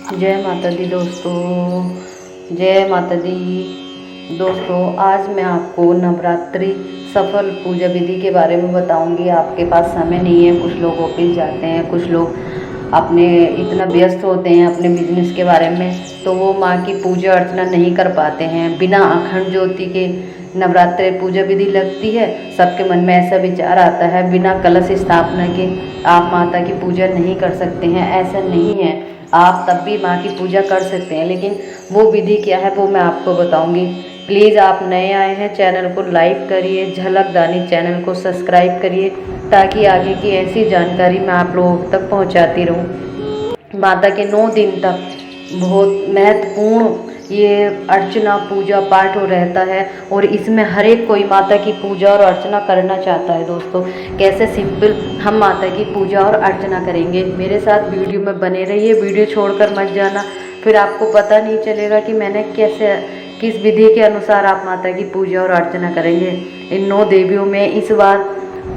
जय माता दी दोस्तों, जय माता दी दोस्तों। आज मैं आपको नवरात्रि सफल पूजा विधि के बारे में बताऊंगी। आपके पास समय नहीं है, कुछ लोग ऑफिस जाते हैं, कुछ लोग अपने इतना व्यस्त होते हैं अपने बिजनेस के बारे में, तो वो माँ की पूजा अर्चना नहीं कर पाते हैं। बिना अखंड ज्योति के नवरात्रि पूजा विधि लगती है। सबके मन में ऐसा विचार आता है बिना कलश स्थापना के आप माता की पूजा नहीं कर सकते हैं। ऐसा नहीं है, आप तब भी माँ की पूजा कर सकते हैं, लेकिन वो विधि क्या है वो मैं आपको बताऊंगी। प्लीज़ आप नए आए हैं, चैनल को लाइक करिए, झलक दानी चैनल को सब्सक्राइब करिए, ताकि आगे की ऐसी जानकारी मैं आप लोगों तक पहुंचाती रहूं। माता के 9 दिन तक बहुत महत्वपूर्ण ये अर्चना पूजा पाठ हो रहता है, और इसमें हर एक कोई माता की पूजा और अर्चना करना चाहता है। दोस्तों, कैसे सिंपल हम माता की पूजा और अर्चना करेंगे, मेरे साथ वीडियो में बने रहिए, वीडियो छोड़कर मत जाना, फिर आपको पता नहीं चलेगा कि मैंने कैसे किस विधि के अनुसार आप माता की पूजा और अर्चना करेंगे। इन 9 देवियों में इस बार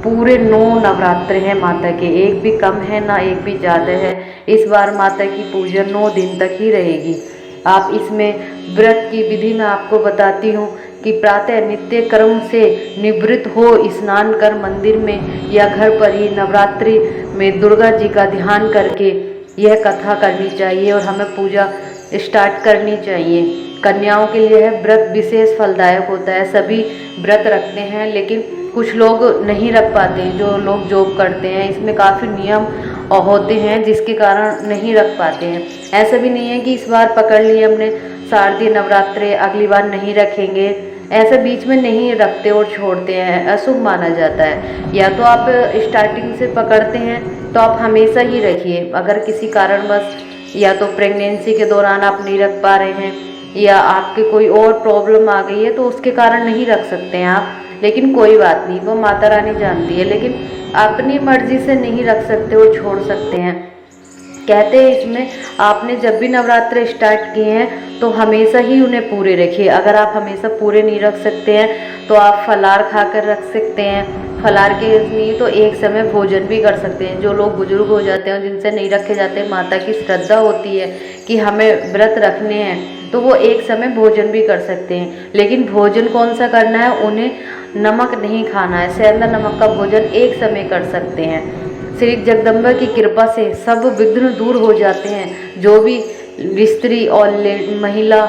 पूरे 9 नवरात्र हैं माता के, एक भी कम है ना एक भी ज़्यादा है। इस बार माता की पूजा 9 दिन तक ही रहेगी। आप इसमें व्रत की विधि मैं आपको बताती हूँ कि प्रातः नित्य कर्म से निवृत्त हो स्नान कर मंदिर में या घर पर ही नवरात्रि में दुर्गा जी का ध्यान करके यह कथा करनी चाहिए और हमें पूजा स्टार्ट करनी चाहिए। कन्याओं के लिए यह व्रत विशेष फलदायक होता है। सभी व्रत रखते हैं, लेकिन कुछ लोग नहीं रख पाते हैं, जो लोग जॉब करते हैं। इसमें काफ़ी नियम होते हैं जिसके कारण नहीं रख पाते हैं। ऐसा भी नहीं है कि इस बार पकड़ लिए हमने शारदीय नवरात्रे, अगली बार नहीं रखेंगे, ऐसा बीच में नहीं रखते और छोड़ते हैं, अशुभ माना जाता है। या तो आप स्टार्टिंग से पकड़ते हैं तो आप हमेशा ही रखिए। अगर किसी कारणवश या तो प्रेगनेंसी के दौरान आप नहीं रख पा रहे हैं या आपके कोई और प्रॉब्लम आ गई है तो उसके कारण नहीं रख सकते हैं आप, लेकिन कोई बात नहीं, वो माता रानी जानती है। लेकिन अपनी मर्जी से नहीं रख सकते और छोड़ सकते हैं। कहते हैं इसमें आपने जब भी नवरात्र स्टार्ट किए हैं तो हमेशा ही उन्हें पूरे रखिए। अगर आप हमेशा पूरे नहीं रख सकते हैं तो आप फलार खाकर रख सकते हैं। फलार के नहीं तो एक समय भोजन भी कर सकते हैं। जो लोग बुजुर्ग हो जाते हैं, जिनसे नहीं रखे जाते, माता की श्रद्धा होती है कि हमें व्रत रखने हैं, तो वो एक समय भोजन भी कर सकते हैं। लेकिन भोजन कौन सा करना है, उन्हें नमक नहीं खाना है। सेंधा नमक का भोजन एक समय कर सकते हैं। श्री जगदम्बा की कृपा से सब विघ्न दूर हो जाते हैं। जो भी स्त्री और महिला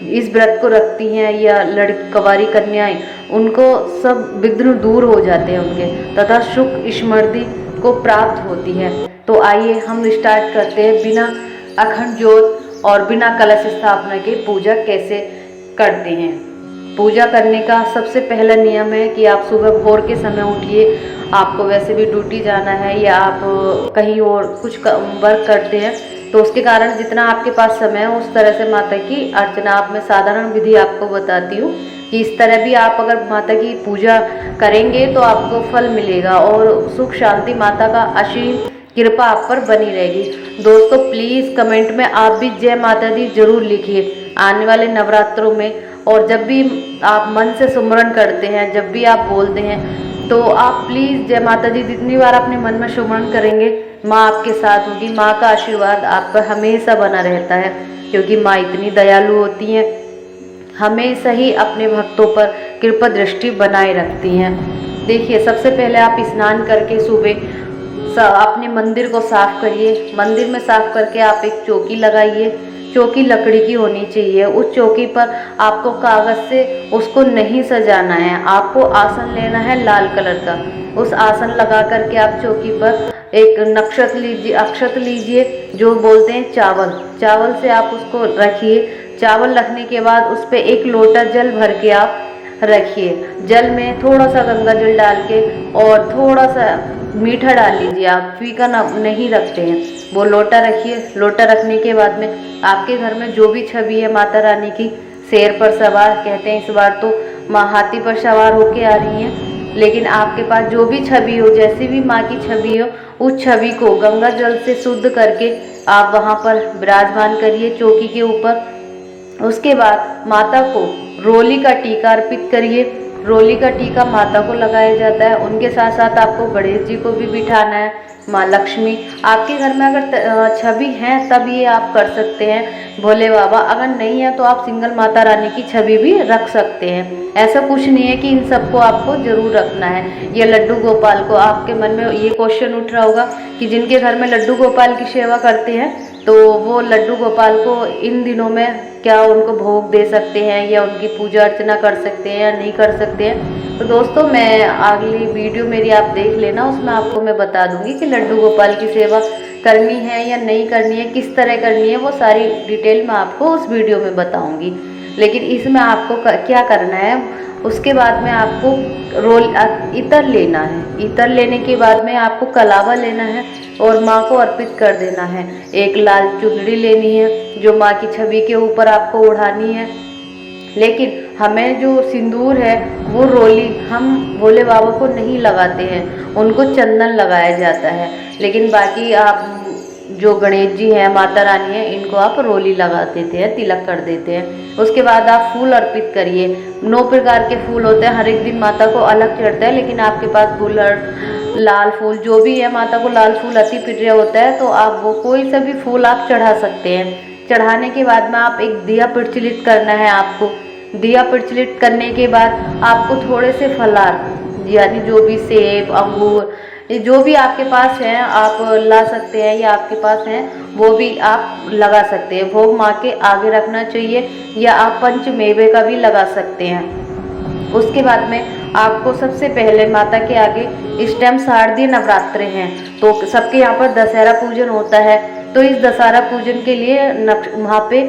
इस व्रत को रखती हैं या लड़की कवारी कन्याएं, उनको सब विघ्न दूर हो जाते हैं उनके, तथा सुख स्मृति को प्राप्त होती है। तो आइए हम स्टार्ट करते हैं बिना अखंड ज्योत और बिना कलश स्थापना के पूजा कैसे करते हैं। पूजा करने का सबसे पहला नियम है कि आप सुबह भोर के समय उठिए। आपको वैसे भी ड्यूटी जाना है या आप कहीं और कुछ वर्क करते हैं, तो उसके कारण जितना आपके पास समय है उस तरह से माता की अर्चना। आप मैं साधारण विधि आपको बताती हूँ कि इस तरह भी आप अगर माता की पूजा करेंगे तो आपको फल मिलेगा और सुख शांति माता का असीम कृपा आप पर बनी रहेगी। दोस्तों, प्लीज़ कमेंट में आप भी जय माता दी जरूर लिखिए आने वाले नवरात्रों में। और जब भी आप मन से सुमरन करते हैं, जब भी आप बोलते हैं, तो आप प्लीज़ जय माता दी जितनी बार अपने मन में सुमरन करेंगे, माँ आपके साथ होगी। माँ का आशीर्वाद आप पर हमेशा बना रहता है, क्योंकि माँ इतनी दयालु होती हैं, हमेशा ही अपने भक्तों पर कृपा दृष्टि बनाए रखती हैं। देखिए, सबसे पहले आप स्नान करके सुबह अपने मंदिर को साफ करिए। मंदिर में साफ करके आप एक चौकी लगाइए। चौकी लकड़ी की होनी चाहिए। उस चौकी पर आपको कागज से उसको नहीं सजाना है, आपको आसन लेना है लाल कलर का। उस आसन लगा करके आप चौकी पर एक नक्षत लीजिए, अक्षत लीजिए, जो बोलते हैं चावल। चावल से आप उसको रखिए। चावल रखने के बाद उस पर 1 लोटा जल भर के आप रखिए। जल में थोड़ा सा गंगा जल डाल के और थोड़ा सा मीठा डाल लीजिए। आप फीका नहीं रखते हैं। वो लोटा रखिए। लोटा रखने के बाद में आपके घर में जो भी छवि है माता रानी की, शेर पर सवार, कहते हैं इस बार तो माँ हाथी पर सवार होके आ रही हैं, लेकिन आपके पास जो भी छवि हो, जैसी भी माँ की छवि हो, उस छवि को गंगा जल से शुद्ध करके आप वहाँ पर विराजमान करिए चौकी के ऊपर। उसके बाद माता को रोली का टीका अर्पित करिए। रोली का टीका माता को लगाया जाता है। उनके साथ साथ आपको गणेश जी को भी बिठाना है। माँ लक्ष्मी। आपके घर में अगर छवि है तब ये आप कर सकते हैं भोले बाबा, अगर नहीं है तो आप सिंगल माता रानी की छवि भी रख सकते हैं। ऐसा कुछ नहीं है कि इन सबको आपको जरूर रखना है। ये लड्डू गोपाल को, आपके मन में ये क्वेश्चन उठ रहा होगा कि जिनके घर में लड्डू गोपाल की सेवा करते हैं तो वो लड्डू गोपाल को इन दिनों में क्या उनको भोग दे सकते हैं या उनकी पूजा अर्चना कर सकते हैं या नहीं कर सकते हैं। तो दोस्तों मैं अगली वीडियो मेरी आप देख लेना, उसमें आपको मैं बता दूंगी कि लड्डू गोपाल की सेवा करनी है या नहीं करनी है, किस तरह करनी है, वो सारी डिटेल मैं आपको उस वीडियो में बताऊंगी। लेकिन इसमें आपको क्या करना है, उसके बाद में आपको इतर लेना है। इतर लेने के बाद में आपको कलावा लेना है और माँ को अर्पित कर देना है। एक लाल चुनरी लेनी है जो माँ की छवि के ऊपर आपको ओढ़ानी है। लेकिन हमें जो सिंदूर है वो रोली हम भोले बाबा को नहीं लगाते हैं, उनको चंदन लगाया जाता है। लेकिन बाकी आप जो गणेश जी हैं, माता रानी है, इनको आप रोली लगा देते हैं, तिलक कर देते हैं। उसके बाद आप फूल अर्पित करिए। 9 प्रकार के फूल होते हैं, हर एक दिन माता को अलग चढ़ता है, लेकिन आपके पास गुलड़ लाल फूल जो भी है, माता को लाल फूल अति प्रिय होता है, तो आप वो कोई सा भी फूल आप चढ़ा सकते हैं। चढ़ाने के बाद में आप एक दिया प्रज्वलित करना है। आपको दिया प्रज्वलित करने के बाद आपको थोड़े से फलार यानी जो भी सेब अंगूर जो भी आपके पास है आप ला सकते हैं, या आपके पास हैं वो भी आप लगा सकते हैं। भोग माँ के आगे रखना चाहिए, या आप पंचमेवे का भी लगा सकते हैं। उसके बाद में आपको सबसे पहले माता के आगे इस टाइम शारदीय नवरात्र हैं, तो सबके यहाँ पर दशहरा पूजन होता है। तो इस दशहरा पूजन के लिए वहाँ पे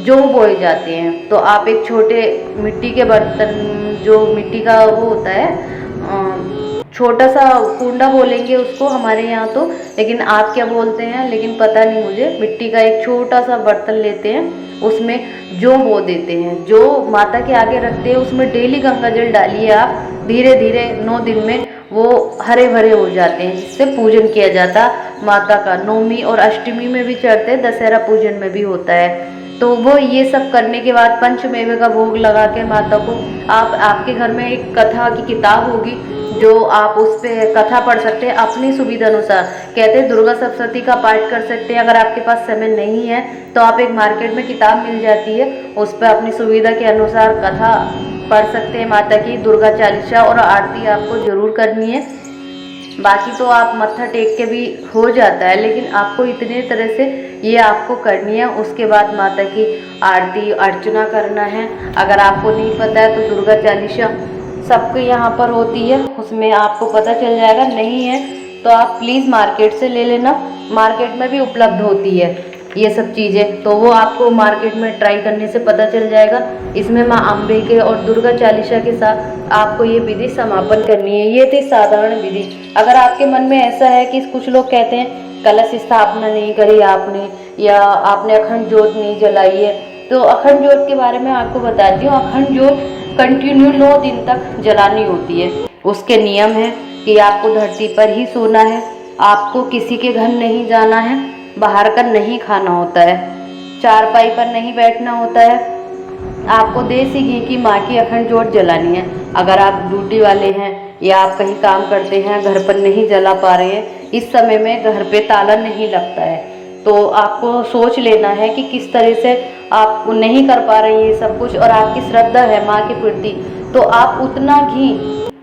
जौ बोए जाते हैं। तो आप एक छोटे मिट्टी के बर्तन, जो मिट्टी का वो होता है छोटा सा कुंडा बोलेंगे उसको हमारे यहाँ तो, लेकिन आप क्या बोलते हैं लेकिन पता नहीं मुझे, मिट्टी का एक छोटा सा बर्तन लेते हैं, उसमें जौ बो देते हैं, जो माता के आगे रखते हैं। उसमें डेली गंगा जल डालिए आप, धीरे धीरे 9 दिन में वो हरे भरे हो जाते हैं, जिससे पूजन किया जाता माता का। नवमी और अष्टमी में भी चढ़ते हैं, दशहरा पूजन में भी होता है। तो वो ये सब करने के बाद पंचमेवे का भोग लगा के माता को आपके घर में एक कथा की किताब होगी जो आप उस पर कथा पढ़ सकते हैं अपनी सुविधा अनुसार। कहते हैं दुर्गा सप्तशती का पाठ कर सकते हैं। अगर आपके पास समय नहीं है तो आप एक मार्केट में किताब मिल जाती है, उस पर अपनी सुविधा के अनुसार कथा पढ़ सकते हैं माता की, दुर्गा चालीसा और आरती आपको जरूर करनी है। बाकी तो आप मत्था टेक के भी हो जाता है, लेकिन आपको इतने तरह से ये आपको करनी है। उसके बाद माता की आरती अर्चना करना है। अगर आपको नहीं पता है तो दुर्गा चालीसा सबके यहाँ पर होती है, उसमें आपको पता चल जाएगा। नहीं है तो आप प्लीज़ मार्केट से ले लेना, मार्केट में भी उपलब्ध होती है ये सब चीज़ें, तो वो आपको मार्केट में ट्राई करने से पता चल जाएगा। इसमें माँ अम्बे के और दुर्गा चालीसा के साथ आपको ये विधि समापन करनी है। ये थी साधारण विधि। अगर आपके मन में ऐसा है कि कुछ लोग कहते हैं कलश स्थापना नहीं करी आपने, या आपने अखंड ज्योत नहीं जलाई है, तो अखंड ज्योत के बारे में आपको बताती हूँ। अखंड ज्योत कंटिन्यू 9 दिन तक जलानी होती है। उसके नियम है कि आपको धरती पर ही सोना है, आपको किसी के घर नहीं जाना है, बाहर का नहीं खाना होता है, चारपाई पर नहीं बैठना होता है, आपको देसी घी की माँ की अखंड ज्योत जलानी है। अगर आप ड्यूटी वाले हैं या आप कहीं काम करते हैं, घर पर नहीं जला पा रहे हैं, इस समय में घर पे ताला नहीं लगता है, तो आपको सोच लेना है कि किस तरह से आप नहीं कर पा रहे हैं ये सब कुछ, और आपकी श्रद्धा है माँ के प्रति, तो आप उतना घी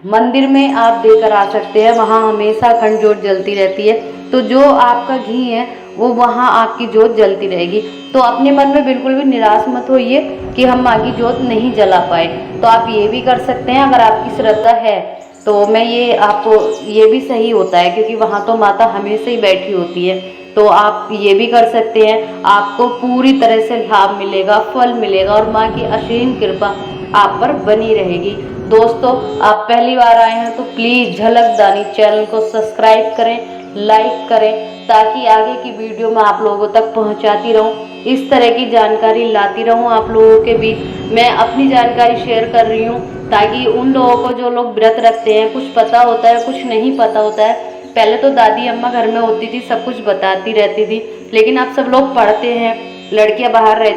मंदिर में आप देकर आ सकते हैं। वहाँ हमेशा अखंड ज्योत जलती रहती है, तो जो आपका घी है वो वहाँ आपकी ज्योत जलती रहेगी। तो अपने मन में बिल्कुल भी निराश मत होइए कि हम माँ की ज्योत नहीं जला पाए, तो आप ये भी कर सकते हैं अगर आपकी श्रद्धा है। तो मैं ये आपको ये भी सही होता है, क्योंकि वहाँ तो माता हमेशा ही बैठी होती है, तो आप ये भी कर सकते हैं। आपको पूरी तरह से लाभ मिलेगा, फल मिलेगा, और माँ की असीम कृपा आप पर बनी रहेगी। दोस्तों, आप पहली बार आए हैं तो प्लीज़ झलकदानी चैनल को सब्सक्राइब करें, लाइक करें, ताकि आगे की वीडियो मैं आप लोगों तक पहुंचाती रहूं। इस तरह की जानकारी लाती रहूं आप लोगों के बीच। मैं अपनी जानकारी शेयर कर रही हूं ताकि उन लोगों को जो लोग व्रत रखते हैं, कुछ पता होता है कुछ नहीं पता होता है। पहले तो दादी अम्मा घर में होती थी, सब कुछ बताती रहती थी, लेकिन अब सब लोग पढ़ते हैं, लड़कियां बाहर रहती